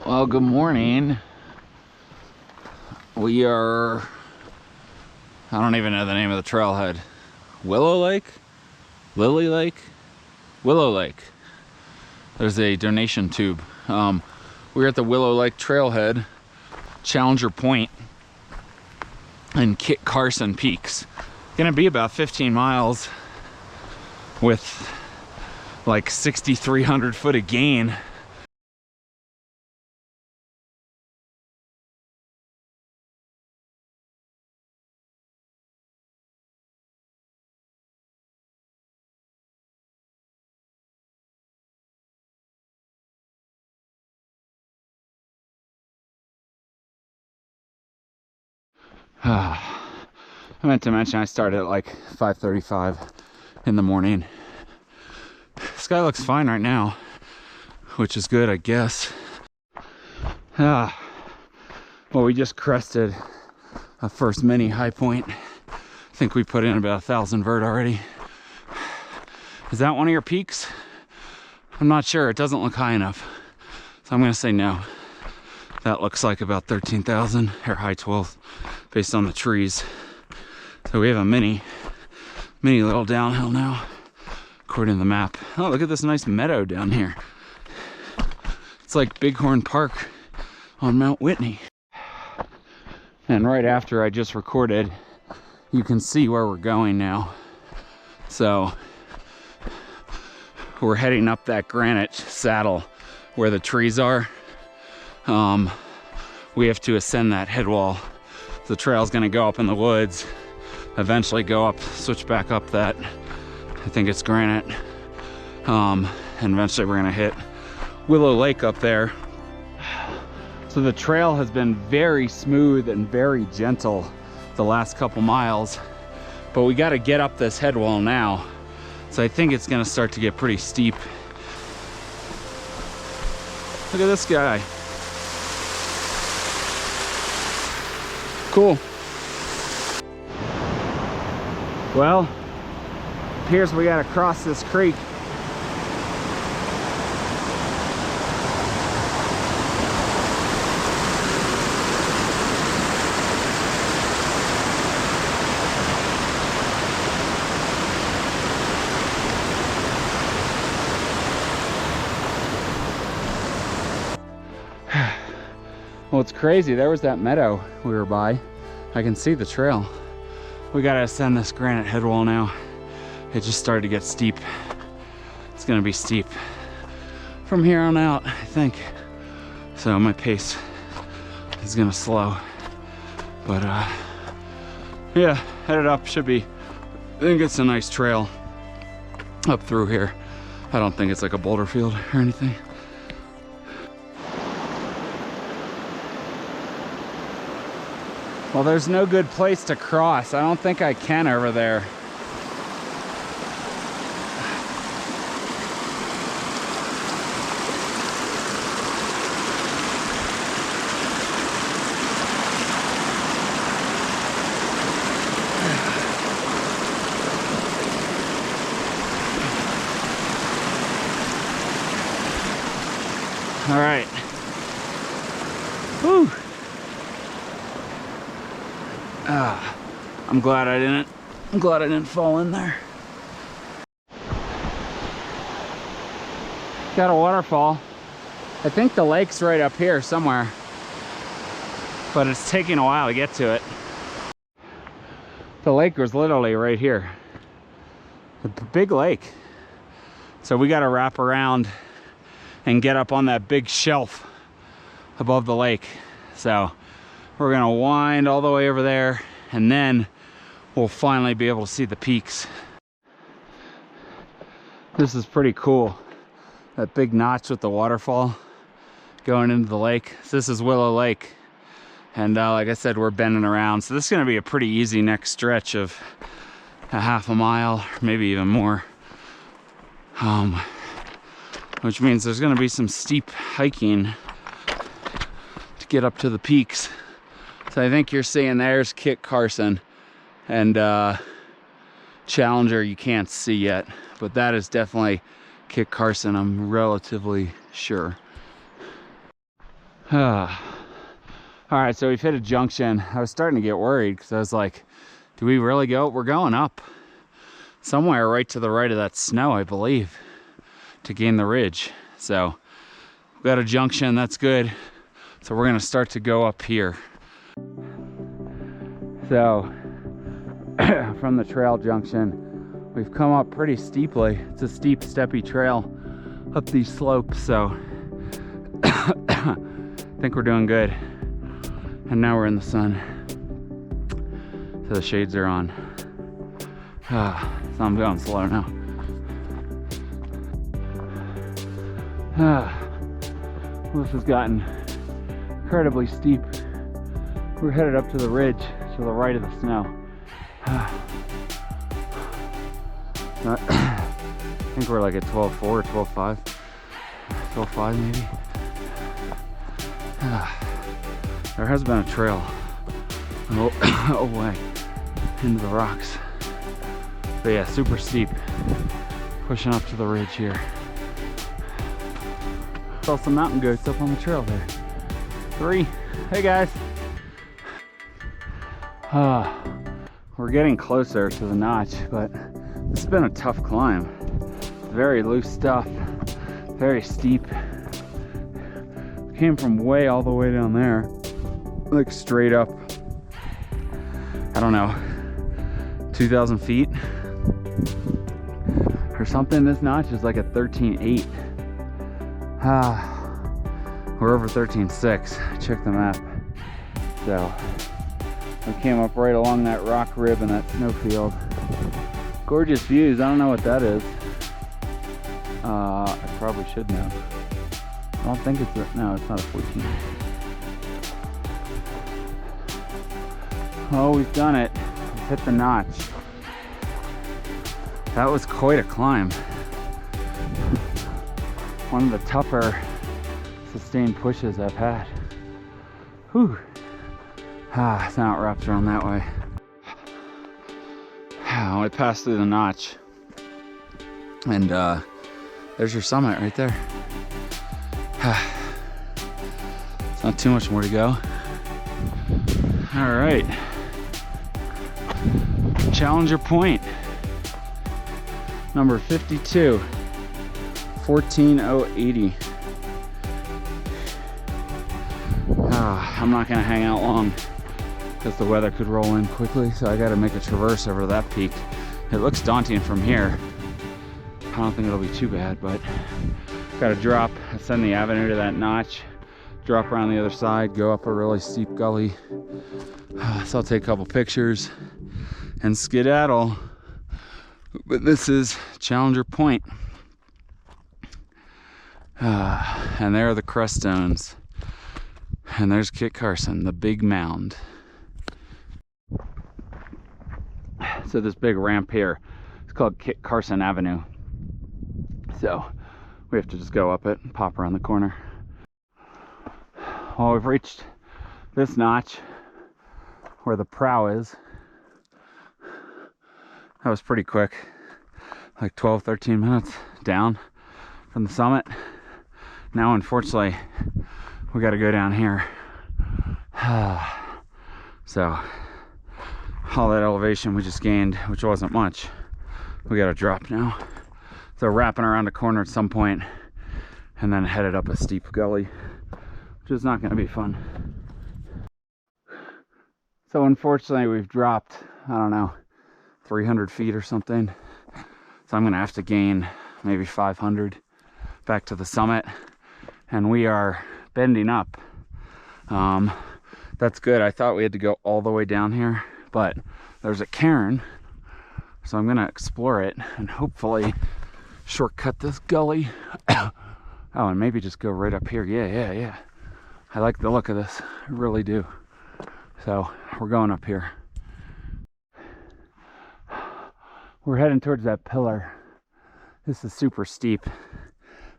Well, good morning. We are, I don't even know the name of the trailhead. Willow Lake? Lily Lake? Willow Lake. There's a donation tube. We're at the Willow Lake trailhead, Challenger Point, and Kit Carson peaks. Gonna be about 15 miles with like 6,300 foot of gain. I meant to mention I started at like 5:35 in the morning. Sky looks fine right now, which is good, I guess. Well, we just crested a first mini high point. I think we put in about 1,000 vert already. Is that one of your peaks? I'm not sure. It doesn't look high enough, so I'm gonna say no. That looks like about 13,000 or high 12 based on the trees. So we have a mini little downhill now, according to the map. Oh, look at this nice meadow down here. It's like Bighorn Park on Mount Whitney. And right after I just recorded, you can see where we're going now. So we're heading up that granite saddle where the trees are. We have to ascend that head wall. The trail's gonna go up in the woods, eventually go up, switch back up that, I think it's granite, and eventually we're gonna hit Willow Lake up there. So the trail has been very smooth and very gentle the last couple miles, but we gotta get up this head wall now. So I think it's gonna start to get pretty steep. Look at this guy. Cool. Well, appears we gotta cross this creek. Well, it's crazy. There was that meadow we were by. I can see the trail. We gotta ascend this granite head wall now. It just started to get steep. It's gonna be steep from here on out, I think. So my pace is gonna slow. But yeah, headed up, should be, I think it's a nice trail up through here. I don't think it's like a boulder field or anything. Well, there's no good place to cross. I don't think I can over there. All right. Whew. I'm glad I didn't fall in there. Got a waterfall. I think the lake's right up here somewhere, but it's taking a while to get to it. The lake was literally right here. A big lake. So we got to wrap around and get up on that big shelf above the lake. So we're gonna wind all the way over there, and then we'll finally be able to see the peaks. This is pretty cool. That big notch with the waterfall going into the lake. So this is Willow Lake. And like I said, we're bending around. So this is gonna be a pretty easy next stretch of a half a mile, maybe even more. Which means there's gonna be some steep hiking to get up to the peaks. So I think you're seeing there's Kit Carson, and Challenger you can't see yet, but that is definitely Kit Carson, I'm relatively sure. All right, so we've hit a junction. I was starting to get worried because I was like, do we really go? We're going up somewhere right to the right of that snow, I believe, to gain the ridge. So we've got a junction, that's good. So we're gonna start to go up here. So from the trail junction, we've come up pretty steeply. It's a steep, steppy trail up these slopes, so I think we're doing good. And now we're in the sun, so the shades are on. So I'm going slow now. This has gotten incredibly steep. We're headed up to the ridge to the right of the snow. I think we're like at 12.4 or 12.5. 12.5 maybe. There has been a trail away into the rocks. But yeah, super steep. Pushing up to the ridge here. Saw some mountain goats up on the trail there. 3. Hey guys. We're getting closer to the notch, but this has been a tough climb. Very loose stuff, very steep. Came from way all the way down there, like straight up, I don't know, 2,000 feet or something. This notch is like a 13.8. We're over 13.6. Check the map. So we came up right along that rock rib in that snowfield. Gorgeous views. I don't know what that is. I probably should know. I don't think it's a, no, it's not a 14. Oh, we've done it. We've hit the notch. That was quite a climb. One of the tougher sustained pushes I've had. Whew. It's not wrapped around that way. We passed through the notch. And there's your summit right there. It's not too much more to go. All right. Challenger Point. Number 52. 14,080. I'm not gonna hang out long because the weather could roll in quickly, so I gotta make a traverse over that peak. It looks daunting from here. I don't think it'll be too bad, but gotta drop, ascend the avenue to that notch, drop around the other side, go up a really steep gully. So I'll take a couple pictures and skedaddle. But this is Challenger Point. And there are the Crestones. And there's Kit Carson, the big mound. So this big ramp here, it's called Kit Carson Avenue. So we have to just go up it and pop around the corner. Well, we've reached this notch where the prow is. That was pretty quick, like 12, 13 minutes down from the summit. Now, unfortunately, we got to go down here. So all that elevation we just gained, which wasn't much, we got to drop now. So wrapping around a corner at some point and then headed up a steep gully, which is not going to be fun. So unfortunately we've dropped, I don't know, 300 feet or something. So I'm going to have to gain maybe 500 back to the summit. And we are bending up. That's good. I thought we had to go all the way down here, but there's a cairn. So I'm going to explore it and hopefully shortcut this gully. Oh, and maybe just go right up here. Yeah. I like the look of this. I really do. So we're going up here. We're heading towards that pillar. This is super steep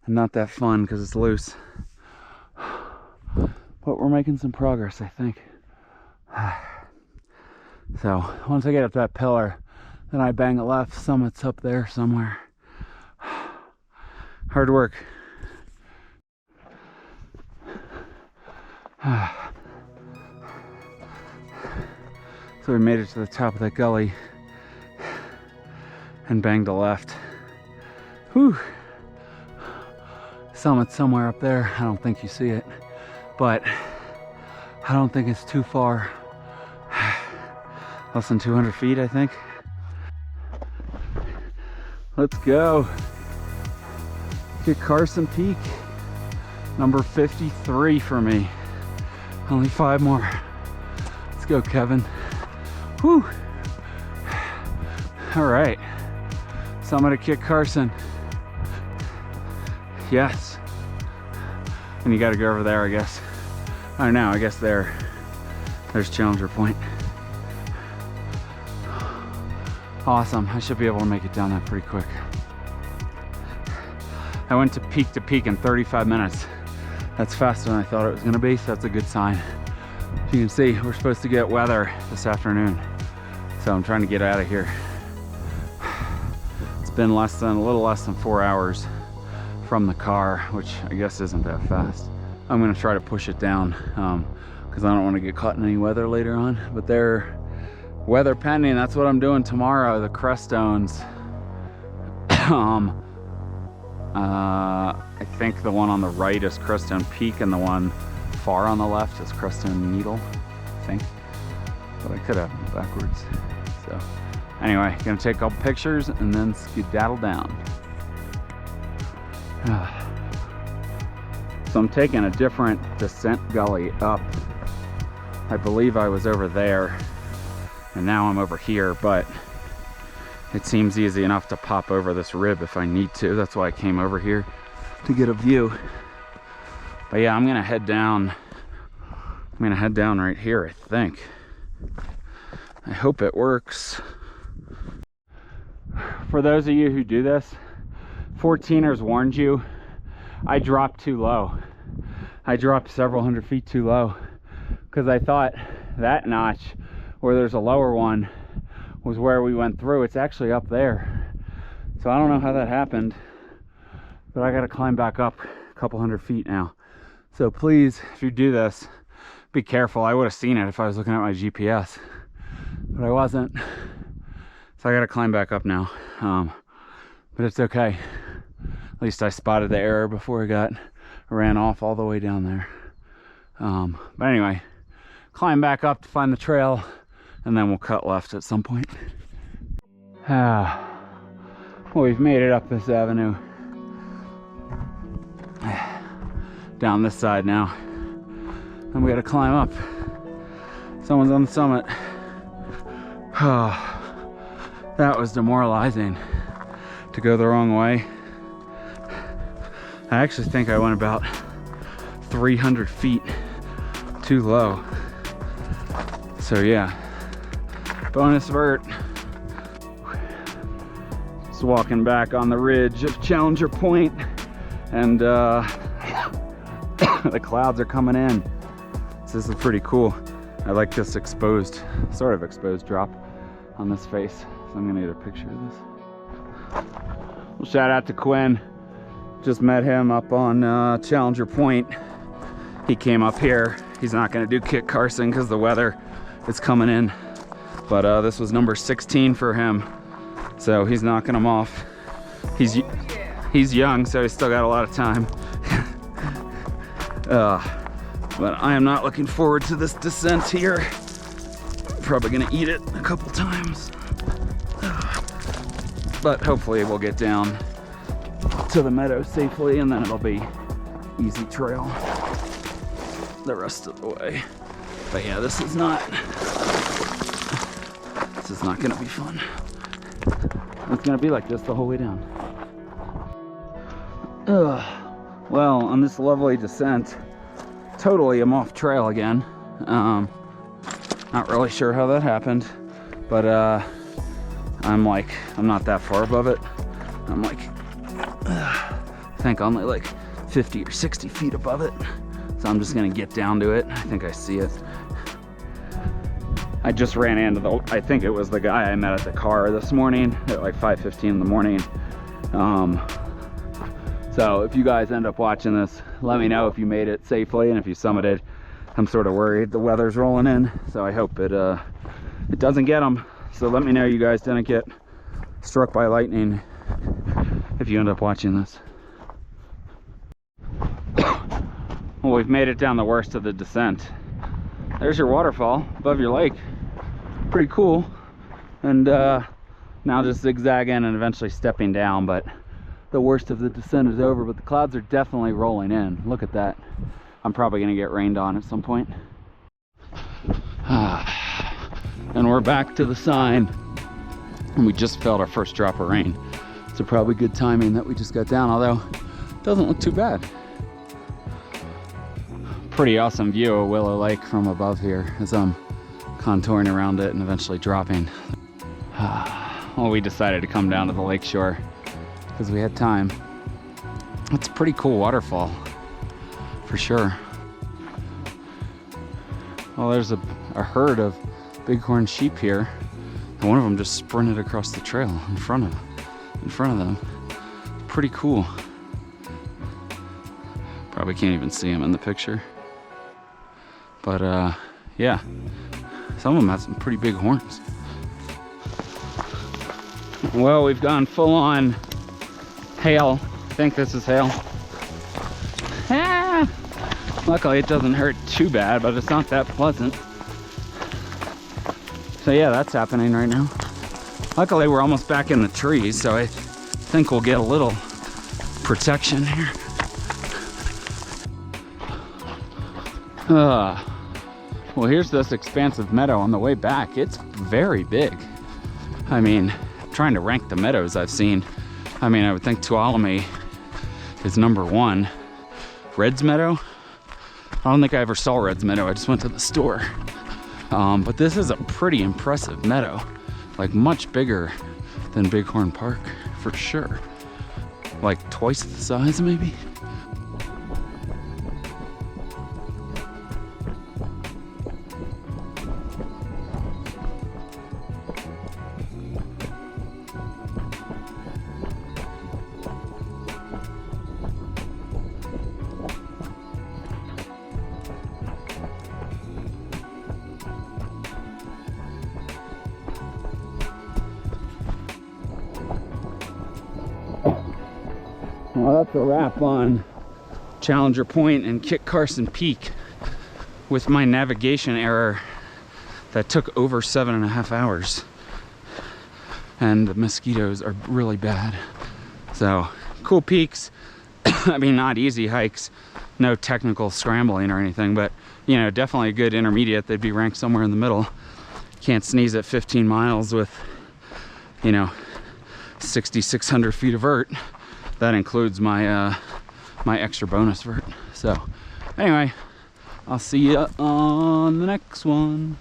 and not that fun because it's loose. But we're making some progress, I think. So once I get up that pillar, then I bang a left. Summit's up there somewhere. Hard work. So we made it to the top of that gully and banged a left. Whew. Summit's somewhere up there. I don't think you see it, but I don't think it's too far. Less than 200 feet, I think. Let's go. Get Carson Peak. Number 53 for me. Only 5 more. Let's go, Kevin. Whew. All right. Summit of Kit Carson. Yes. And you gotta go over there, I guess. I don't know, I guess there's Challenger Point. Awesome, I should be able to make it down that pretty quick. I went to peak in 35 minutes. That's faster than I thought it was gonna be, so that's a good sign. As you can see, we're supposed to get weather this afternoon. So I'm trying to get out of here. It's been a little less than 4 hours from the car, which I guess isn't that fast. I'm gonna try to push it down because I don't want to get caught in any weather later on. But they're weather pending. That's what I'm doing tomorrow. The Crestones. I think the one on the right is Crestone Peak, and the one far on the left is Crestone Needle, I think. But I could have them backwards. So anyway, gonna take a couple pictures and then skedaddle down. So I'm taking a different descent gully up. I believe I was over there and now I'm over here, but it seems easy enough to pop over this rib if I need to. That's why I came over here, to get a view. But yeah, I'm gonna head down. I'm gonna head down right here, I think. I hope it works. For those of you who do this, 14ers warned you, I dropped too low. I dropped several hundred feet too low because I thought that notch where there's a lower one was where we went through. It's actually up there. So I don't know how that happened, but I got to climb back up a couple hundred feet now. So please, if you do this, be careful. I would have seen it if I was looking at my GPS, but I wasn't. So I got to climb back up now. But it's okay. At least I spotted the error before I ran off all the way down there. But anyway, climb back up to find the trail, and then we'll cut left at some point. Well, we've made it up this avenue. Down this side now. And we gotta climb up. Someone's on the summit. That was demoralizing to go the wrong way. I actually think I went about 300 feet too low. So yeah, bonus vert. Just walking back on the ridge of Challenger Point, and the clouds are coming in. So this is pretty cool. I like this sort of exposed drop on this face. So I'm gonna get a picture of this. Well, shout out to Quinn. Just met him up on Challenger Point. He came up here. He's not gonna do Kit Carson because the weather is coming in. But this was number 16 for him. So he's knocking them off. He's young, so he's still got a lot of time. But I am not looking forward to this descent here. Probably gonna eat it a couple times. But hopefully we'll get down to the meadow safely, and then it'll be easy trail the rest of the way. But yeah, this is not gonna be fun. It's gonna be like this the whole way down. Well, on this lovely descent, totally I'm off trail again. Not really sure how that happened, but I'm not that far above it. I'm like, I think only like 50 or 60 feet above it. So I'm just gonna get down to it. I think I see it. I just ran into I think it was the guy I met at the car this morning at like 5:15 in the morning. So if you guys end up watching this, let me know if you made it safely and if you summited. I'm sort of worried. The weather's rolling in, so I hope it doesn't get them. So let me know you guys didn't get struck by lightning if you end up watching this. Well, we've made it down the worst of the descent. There's your waterfall above your lake. Pretty cool. And now just zigzagging and eventually stepping down, but the worst of the descent is over, but the clouds are definitely rolling in. Look at that. I'm probably gonna get rained on at some point. And we're back to the sign. And we just felt our first drop of rain. So probably good timing that we just got down, although it doesn't look too bad. Pretty awesome view of Willow Lake from above here as I'm contouring around it and eventually dropping. Well, we decided to come down to the lake shore because we had time. It's a pretty cool waterfall, for sure. Well, there's a herd of bighorn sheep here, and one of them just sprinted across the trail in front of them. Pretty cool. Probably can't even see him in the picture. But yeah, some of them have some pretty big horns. Well, we've gone full on hail. I think this is hail. Ah! Luckily it doesn't hurt too bad, but it's not that pleasant. So yeah, that's happening right now. Luckily we're almost back in the trees, so I think we'll get a little protection here. Well, here's this expansive meadow on the way back. It's very big. I mean, trying to rank the meadows I've seen. I mean, I would think Tuolumne is number one. Red's Meadow? I don't think I ever saw Red's Meadow. I just went to the store. But this is a pretty impressive meadow. Like much bigger than Bighorn Park, for sure. Like twice the size, maybe? Well, that's a wrap on Challenger Point and Kit Carson Peak with my navigation error that took over 7.5 hours. And the mosquitoes are really bad. So, cool peaks. I mean, not easy hikes, no technical scrambling or anything, but you know, definitely a good intermediate. They'd be ranked somewhere in the middle. Can't sneeze at 15 miles with, you know, 6,600 feet of vert. That includes my my extra bonus vert. So anyway, I'll see you on the next one.